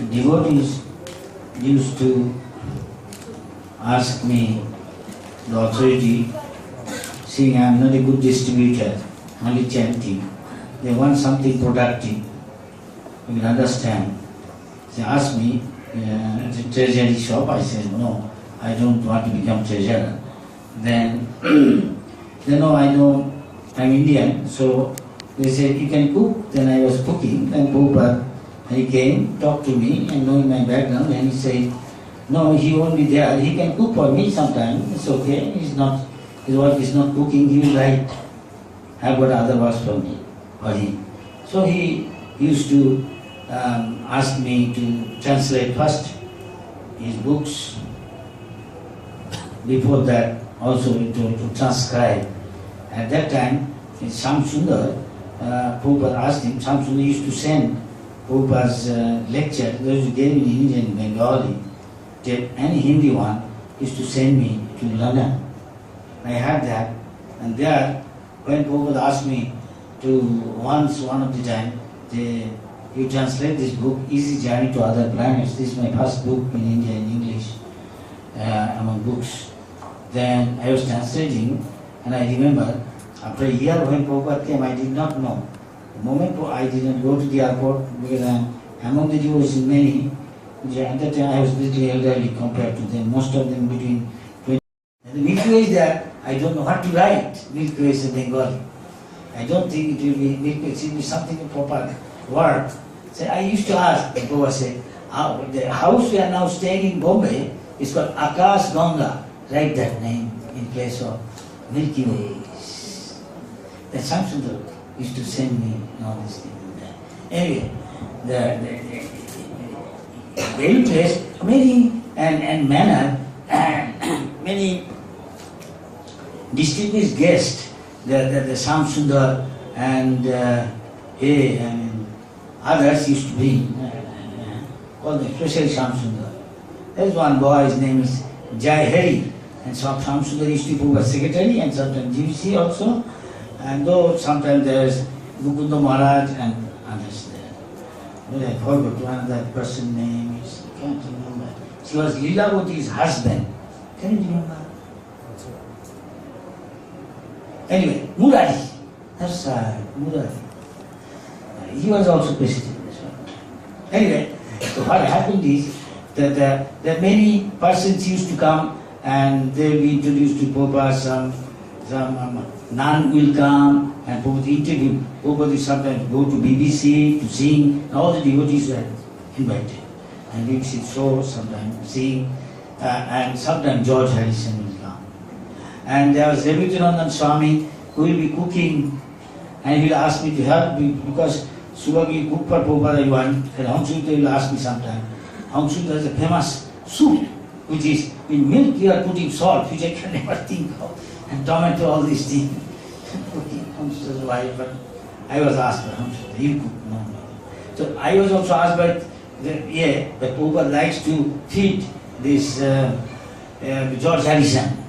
devotees used to ask me, the authority, seeing I am not a good distributor, only chanting. They want something productive. You can understand. They asked me, it's a treasury shop. I said, no, I don't want to become treasurer. Then, they know I know I'm Indian, so they said, you can cook. Then I was cooking. Then Prabhupada, he came, talked to me, and knowing my background, and he said, no, he won't be there. He can cook for me sometime. It's okay. His wife is not cooking. He will write. I've got other works for me, for him. So he used to ask me to translate first his books. Before that, also to transcribe. At that time, in Shamsundar, Prabhupada asked him, Shamsundar used to send Prabhupada's lecture, those who gave in Indian, Bengali, any Hindi one, used to send me to London. I had that, and there, when Prabhupada asked me to one of the time, you translate this book, Easy Journey to Other Planets. This is my first book in India in English, among books. Then I was translating, and I remember, after a year when Prabhupada came, I did not know. The moment I didn't go to the airport, because among the Jews, many, at that time I was little elderly compared to them, most of them between 20. And the Milky Way is there, I don't know what to write. Milky Way is in Bengali. I don't think it will be Milky Way, it will be something proper word. So I used to ask, the Prabhupada said, the house we are now staying in Bombay is called Akash Ganga. Write that name in place of Milky Way. That Shamsundar used to send me all these things. Anyway, the very place, many and manner, many distinguished guests, the Shamsundar and others used to be called the special Shamsundar. There's one boy, his name is Jai Hari, and Shamsundar used to be Prabhupada's secretary and sometimes GVC also. And though sometimes there's Mukunda Maharaj and others there. But I forgot another person's name, I can't remember. She was Leelavati's husband. Can you remember? Anyway, Murari. That's Murari. He was also president. Anyway, so what happened is that many persons used to come and they will be introduced to Prabhupada, some nun will come and Prabhupada interview. Prabhupada will sometimes go to BBC to sing, and all the devotees were invited. And BBC shows, sometimes sing, and sometimes George Harrison will come. And there was Ravitanandan Swami who will be cooking, and he will ask me to help me because Subhagi cook for Prabhupada one, and Hamsutta will ask me sometime. Hamsutta is a famous soup, which is in milk you are putting salt, which I can never think of, and tomato, all these things. Hamsutta's wife, but I was asked by Hamsutta, you cook, no. So I was also asked by that Prabhupada likes to feed this George Harrison.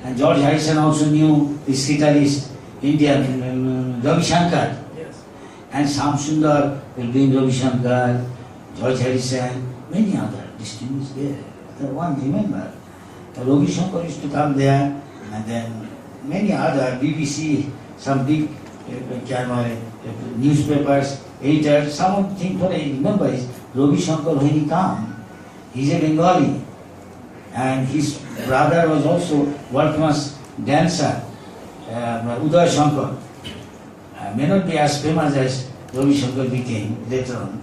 And George Harrison also knew this guitarist, Indian, Ravi Shankar. Yes. And Shamsundar will bring Ravi Shankar, George Harrison, many other distinguished there. The one, remember, Ravi Shankar used to come there, and then many other BBC, some big newspapers, editors, some of the things what I remember is Ravi Shankar when he come, he's a Bengali, and his brother was also world famous dancer, Uday Shankar. May not be as famous as Ravi Shankar became later on.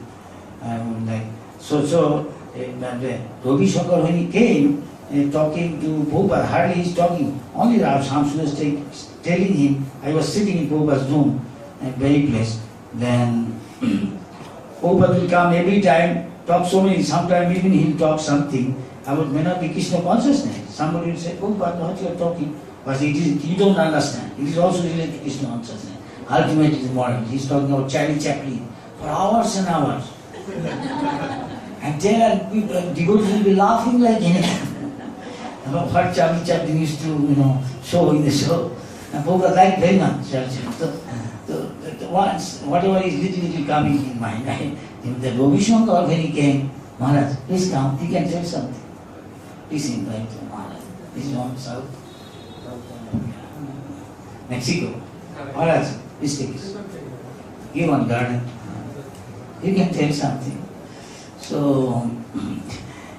Ravi Shankar when he came, talking to Prabhupada, hardly he's talking, only Rav Shamsundar is telling him, I was sitting in Prabhupada's room, at very place, then Prabhupada will come every time, talk so many, sometimes even he'll talk something about may not be Krishna consciousness. Somebody will say, Prabhupada, what you are talking? But it is, you don't understand. It is also related to Krishna consciousness. Ultimately, the moral. He's talking about Charlie Chaplin for hours and hours. And there are devotees will be laughing like anything. About what Charlie Chaplin used to, show in the show. And Prabhupada liked very much Charlie Chaplin. So once, whatever is little coming in mind, In the Ravi Shankar, when he came, Maharaj, please come, he can tell something. Please invite Maharaj. This is on South Mexico. Maharaj, please take this. Give one garden. You can tell something. So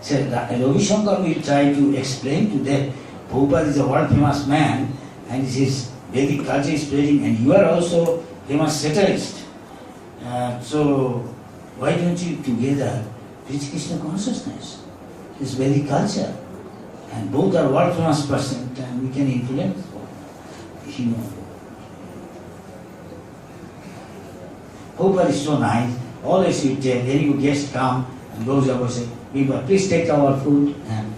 Ravi Shankar will try to explain to them, Prabhupada is a world famous man and his Vedic culture is spreading and you are also famous satirist. So why don't you together preach Krishna consciousness, this Vedic culture? And both are world famous persons and we can influence human. Prabhupada is so nice, always you tell, any guest come and goes over say, please take our food and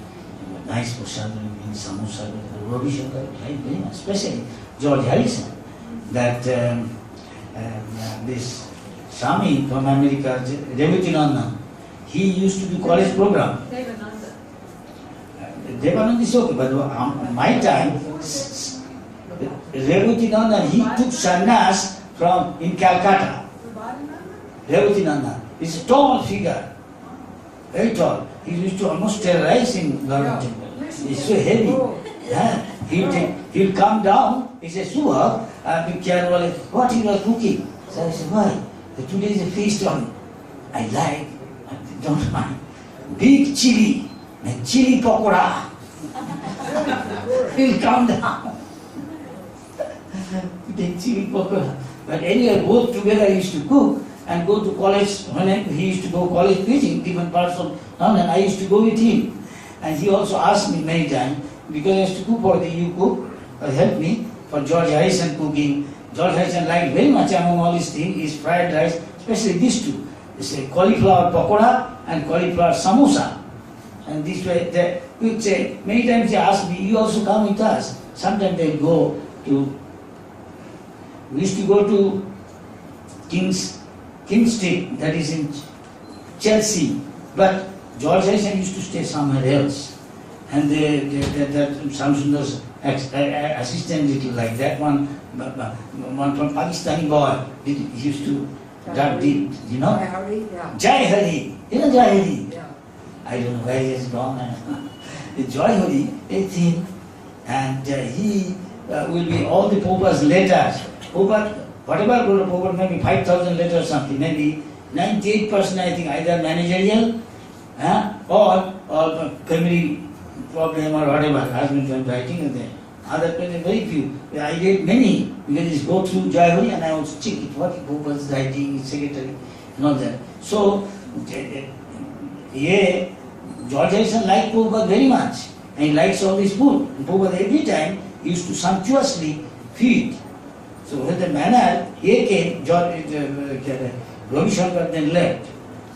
nice prasad in samosa, Ravi Shankar, like very much, especially George Harrison, that this Swami from America, Revatinanda, he used to do college program. Devananda is okay, but my time, Revatinanda, he took sannyas from in Calcutta. Revatinanda is a tall figure, very tall. He used to almost terrorize in Government Temple. He's so heavy. Yeah. He'll come down, he says, Suha, be careful, what you are cooking? So I said, why? Today is a feast on, I like, don't mind, big chili, and chili pakora. He'll come down. Big chili pakora. But anyway, both together used to cook and go to college. When he used to go college preaching, different parts of London, I used to go with him. And he also asked me many times, because I used to cook for you cook, help me for George Harrison cooking. George Harrison liked very much among all these things is fried rice, especially these two. It's a cauliflower pakora and cauliflower samosa. And this way, they would say, many times they ask me, you also come with us. Sometimes they go to, we used to go to King Street, that is in Chelsea. But George Harrison used to stay somewhere else. And that Samsundar's assistant little like that one from Pakistani boy, he used to dive deep, you know? Jai Hari, you know Jai Hari? Yeah. I don't know where he has gone. Jai Hari, 18, and he will be all the Prabhupada's letters. Prabhupada, whatever Prabhupada, maybe 5,000 letters or something, maybe 98% I think either managerial or family problem or whatever, husband and writing and then other places very few. I read many because it's go through Jai Hari and I also check it, what Prabhupada's writing, his secretary and all that. So, George Harrison liked Prabhupada very much and he likes all this food. And Prabhupada every time used to sumptuously feed. So when the manner, here came, Ravi Shankar then left.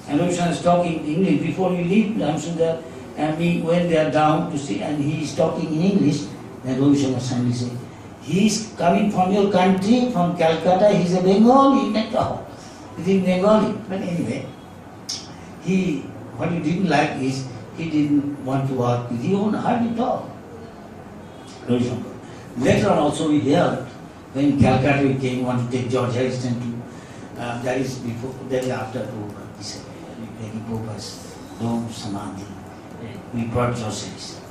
And Ravi Shankar is talking English. Before we leave Ramsundar, and we went there down to see, and he is talking in English. Then Ravi Shankar suddenly said, he is coming from your country, from Calcutta, he is a Bengali. He's in Bengali. But anyway, what he didn't like is, he didn't want to work with, he won't hardly talk. Ravi Shankar. Later on also we heard, when Calcutta we came, want to take George Harrison to, that is after Prabhupada disappeared. Prabhupada's Dome Samadhi. We brought George Harrison.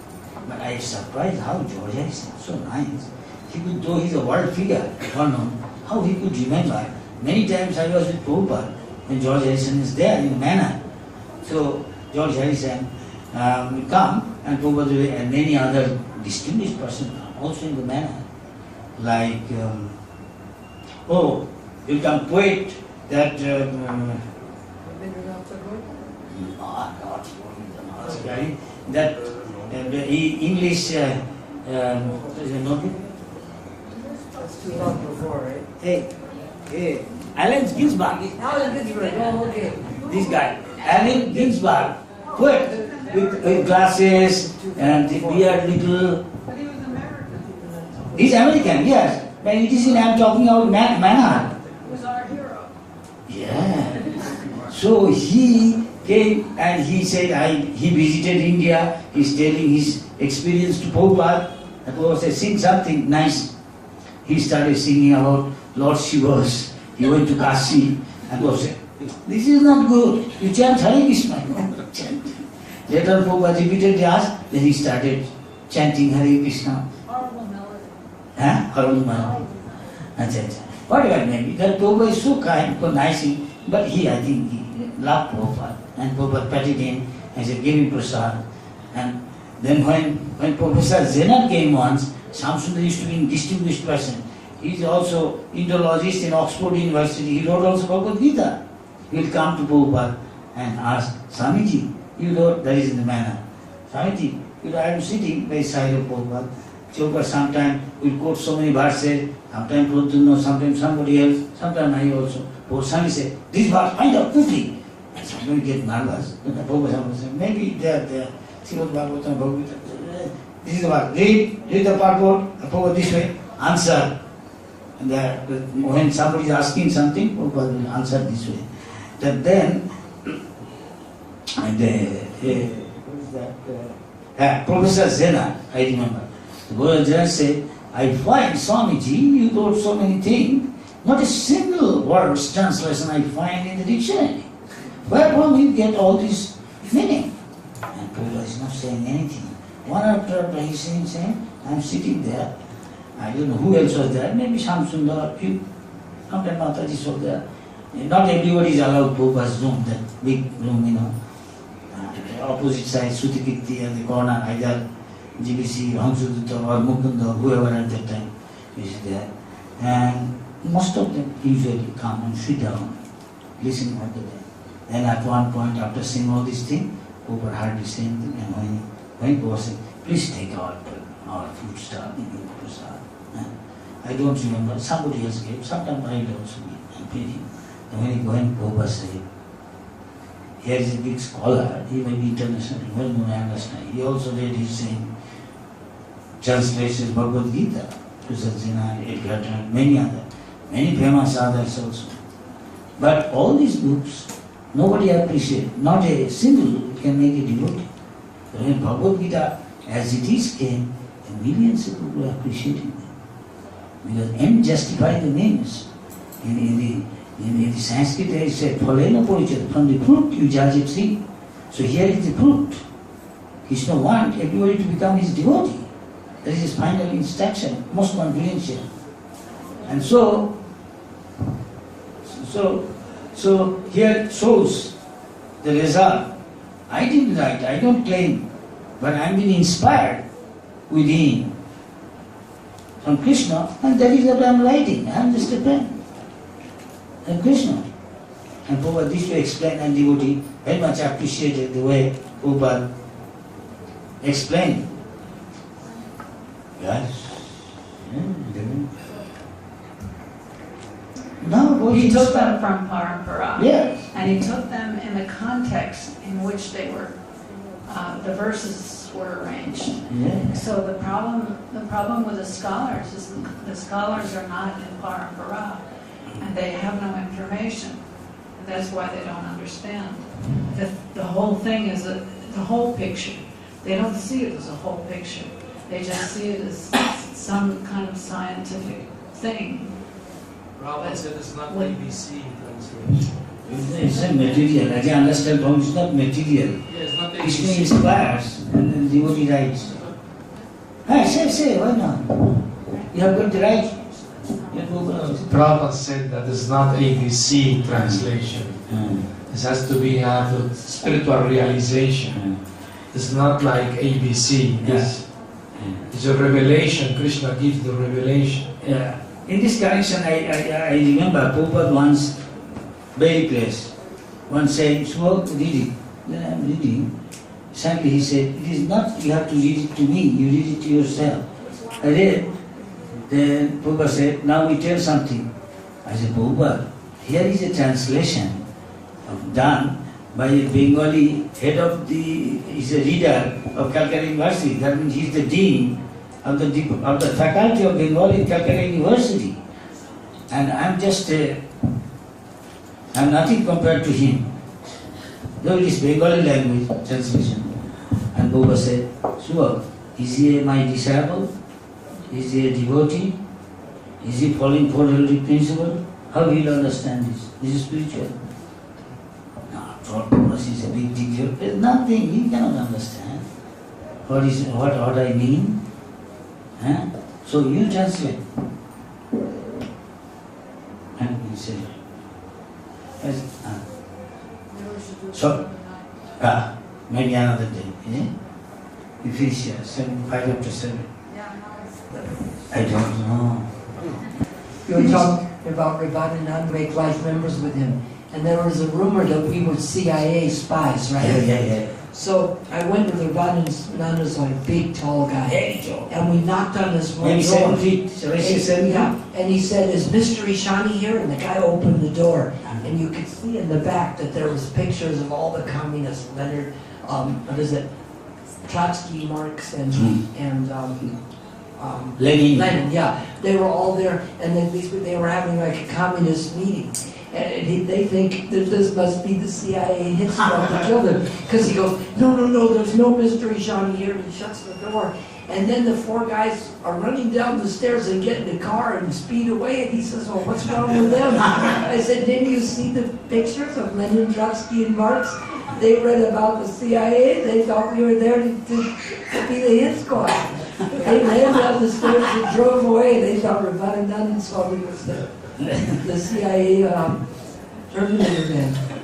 But I was surprised how George Harrison, so nice. He could, though he's a world figure, how he could remember. Many times I was with Prabhupada when George Harrison is there in manner. So George Harrison will come and Prabhupada and many other distinguished persons also in the manner. Like, will come poet that that English That's too long before, right? Hey, Allen Ginsberg. Allen Ginsberg, oh, okay. This guy, Allen Ginsberg, poet with glasses and the beard little. But he was American. He's American, yes. But it is in, I'm talking about manner. He was our hero. Yeah. So he came and he said, he visited India, he's telling his experience to Prabhupada. And Prabhupada said, sing something nice. He started singing about Lord Shiva's. He went to Kashi and Prabhupada said, This is not good. You chant Hare Krishna. Chant. Later Prabhupada repeatedly asked, then he started chanting Hare Krishna. Horrible melody. Huh? Harumma. Whatever it may be. That Prabhupada is so kind, so nice, but I think he loved Prabhupada. And Prabhupada patted him and said, give him prasad. And then when Professor Zenat came once, Shamsundar used to be a distinguished person. He is also Indologist in Oxford University. He wrote also Bhagavad Gita. He will come to Prabhupada and ask, Swamiji, you wrote, that is in the manner. Swamiji, you know, I am sitting by the side of Prabhupada. Prabhupada sometimes will quote so many verses, sometimes Prabhupada, sometimes somebody else, sometimes I also. Prabhupada said, this verse, find out quickly. And sometimes get nervous. Prabhupada said, maybe they are there. Srimad Bhagavatam, Bhagavad Gita. This is the verse. Read the purport, Prabhupada this way, answer. And when somebody is asking something, Prabhupada will answer this way. That then, Professor Zena, I remember. The Guru Zena said, I find Swamiji, you wrote so many things, not a single word's translation I find in the dictionary. Where from you get all this meaning? And Prabhupada is not saying anything. One after another he is saying, I am sitting there. I don't know who else was there, maybe Shamsundar, few, sometimes Mataji was there. Not everybody is allowed Prabhupada's room, that big room, you know. Opposite side, Sutikirti and the corner, either GBC, Hamsudutta or Mukunda, whoever at that time is there. And most of them usually come and sit down, listen all the time. And at one point, after saying all these things, Prabhupada heard the same thing, and when Prabhupada said, please take our food stuff, prasad. I don't remember, somebody else gave, sometimes I will also give and feed him. And when Prabhupada said, here is a big scholar, he may be international, well known, I understand. He also read his same translations Bhagavad Gita, Prasad Edgar, many famous others also. But all these books, nobody appreciates, not a single can make a devotee. When Bhagavad Gita, as it is, came, millions of people were appreciating them. Because M justify the names. In the Sanskrit there is said, Phalena Porichad, from the fruit you judge a tree. So here is the fruit. Krishna wants everybody to become his devotee. That is his final instruction, most confidential. And so here shows the result. I didn't write, I don't claim, but I am being inspired within from Krishna, and that is what I am writing. I am just a pen. And Krishna. And Prabhupada this way explained, and devotee very much appreciated the way Prabhupada explained. Yes. No, He took them from parampara. Yes. And he took them in the context in which they were, the verses were arranged. Yeah. So the problem with the scholars is the scholars are not in parampara, and they have no information. And that's why they don't understand. The whole thing is the whole picture. They don't see it as a whole picture. They just see it as some kind of scientific thing. Prabhupada said it's not ABC translation. It's a material. As I understand, it's not material. Yeah, it's not Krishna ABC. inspires, and then devotee writes. Say, why not? You have got the right. Prabhupada said that it's not ABC translation. This has to be have a spiritual realization. It's not like ABC. It's a revelation. Krishna gives the revelation. Yeah. In this connection, I remember Prabhupada once, very place, once said, so read it. Then I am reading. Suddenly he said, it is not you have to read it to me, you read it to yourself. I read. Then Prabhupada said, now we tell something. I said, Prabhupada, here is a translation done by a Bengali head of he's a reader of Calcutta University. That means he's the dean of the faculty of Bengali in Calcutta University. And I'm just I'm nothing compared to him. Though it is Bengali language translation. And Prabhupada said, sure, is he my disciple? Is he a devotee? Is he following four-headed principle? How will he understand this? This is spiritual. nothing, you cannot understand what I mean. Huh? So you translate. And he said, so, maybe another day. Eh? You finish here, 5 after 7. I don't know. You were talking about Rabbanu make life members with him. And there was a rumor that we were CIA spies, right? Yeah. So I went with Rabbanu, like big, tall guy. Hey, Joe. And we knocked on this one Maybe door. 7 feet. Shall I say 7 feet? Yeah. And he said, is Mr. Ishani here? And the guy opened the door. And you could see in the back that there was pictures of all the communists, Leonard, Trotsky, Marx, and Lenin, yeah. They were all there, and then they were having like a communist meeting. And they think that this must be the CIA hit squad that killed him. Because he goes, no, there's no Mr. Ishani here. And he shuts the door. And then the 4 guys are running down the stairs and get in the car and speed away. And he says, well, what's wrong with them? I said, didn't you see the pictures of Lenin, Trotsky, and Marx? They read about the CIA. They thought we were there to be the hit squad. They ran down the stairs and drove away. They thought Rabbanu Swami was the CIA Terminator man.